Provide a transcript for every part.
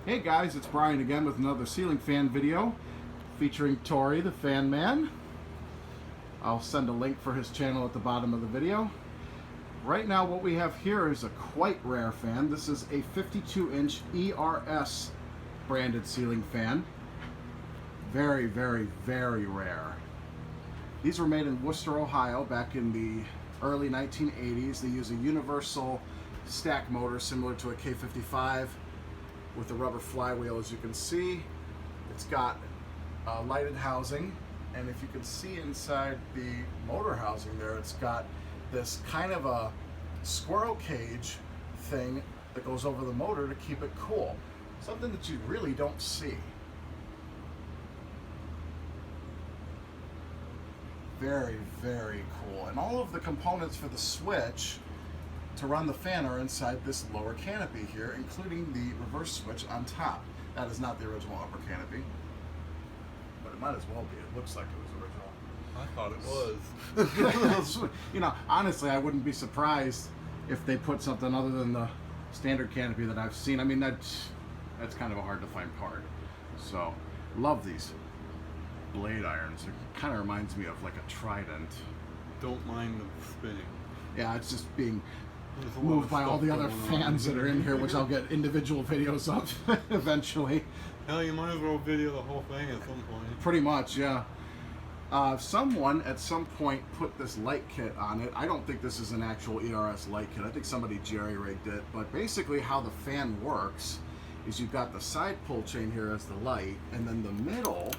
Hey guys, it's Brian again with another ceiling fan video featuring Tori, the fan man. I'll send a link for his channel at the bottom of the video. Right now what we have here is a quite rare fan. This is a 52-inch ERS branded ceiling fan. Very, very, very rare. These were made in Wooster, Ohio back in the early 1980s. They use a universal stack motor similar to a K55 with a rubber flywheel, as you can see. It's got a lighted housing, and if you can see inside the motor housing there, it's got this kind of a squirrel cage thing that goes over the motor to keep it cool. Something that you really don't see. Very, very cool. And all of the components for the switch to run the fan are inside this lower canopy here, including the reverse switch on top. That is not the original upper canopy, but it might as well be. It looks like it was original. I thought it was. You know, honestly, I wouldn't be surprised if they put something other than the standard canopy that I've seen. I mean, that's kind of a hard to find part. So, love these blade irons. It kind of reminds me of like a trident. Don't mind them spinning. Yeah, it's just being moved by all the other fans that are in here, which I'll get individual videos of eventually. Hell, you might as well video the whole thing at some point. Pretty much, yeah. Someone at some point put this light kit on it. I don't think this is an actual ERS light kit. I think somebody jerry-rigged it. But basically how the fan works is you've got the side pull chain here as the light, and then the middle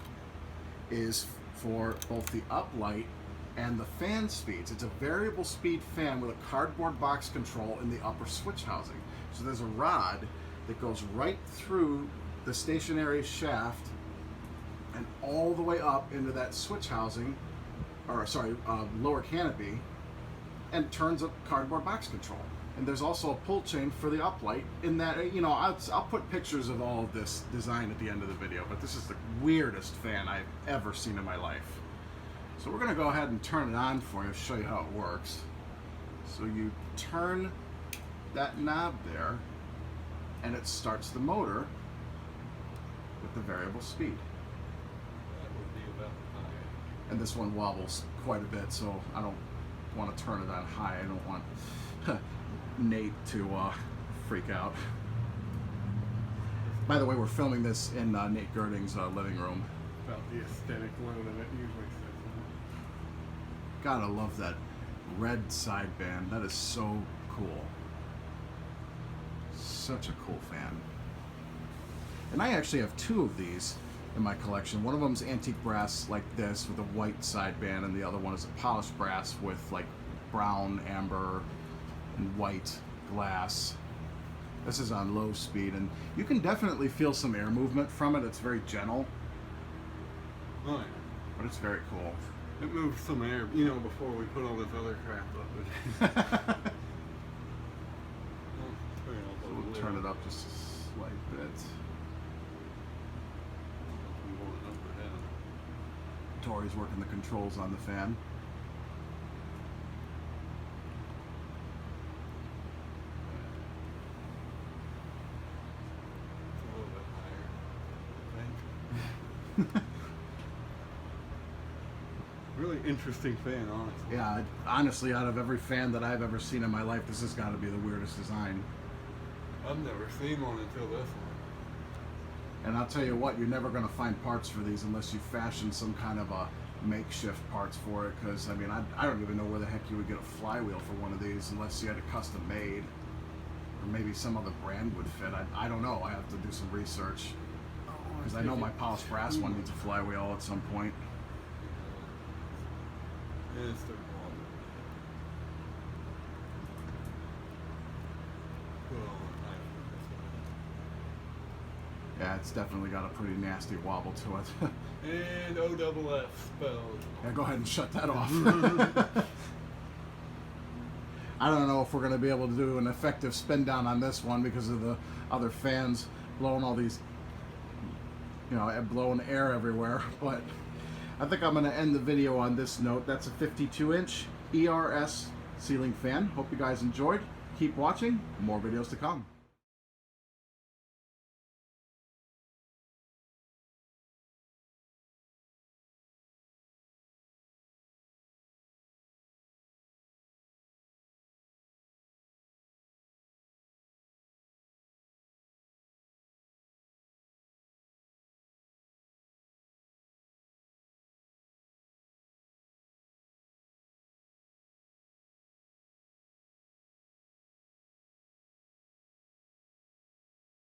is for both the up light and the fan speeds. It's a variable speed fan with a cardboard box control in the upper switch housing. So there's a rod that goes right through the stationary shaft and all the way up into that switch housing, or sorry, lower canopy, and turns a cardboard box control. And there's also a pull chain for the uplight in that, you know, I'll put pictures of all of this design at the end of the video, but this is the weirdest fan I've ever seen in my life. So we're gonna go ahead and turn it on for you, show you how it works. So you turn that knob there, and it starts the motor with the variable speed. That would be about high. And this one wobbles quite a bit, so I don't want to turn it on high. I don't want Nate to freak out. By the way, we're filming this in Nate Gerding's living room. About the aesthetic one that it usually says. Gotta love that red sideband. That is so cool. Such a cool fan. And I actually have two of these in my collection. One of them is antique brass like this with a white sideband, and the other one is a polished brass with like brown, amber, and white glass. This is on low speed, and you can definitely feel some air movement from it. It's very gentle. Oh, yeah. But it's very cool. It moves some air, you know, before we put all this other crap up. So we'll turn it up just a slight bit. Tori's working the controls on the fan. It's a little bit higher, I think. Really interesting fan, honestly. Yeah, honestly, out of every fan that I've ever seen in my life, this has got to be the weirdest design. I've never seen one until this one. And I'll tell you what, you're never going to find parts for these unless you fashion some kind of a makeshift parts for it, because I mean, I don't even know where the heck you would get a flywheel for one of these unless you had it custom made, or maybe some other brand would fit. I don't know. I have to do some research, because I know my polished brass one needs a flywheel at some point. It's the wall. Yeah, it's definitely got a pretty nasty wobble to it. And O-double-F spelled. Yeah, go ahead and shut that off. I don't know if we're going to be able to do an effective spin down on this one because of the other fans blowing all these, you know, blowing air everywhere, but I think I'm going to end the video on this note. That's a 52-inch ERS ceiling fan. Hope you guys enjoyed. Keep watching. More videos to come.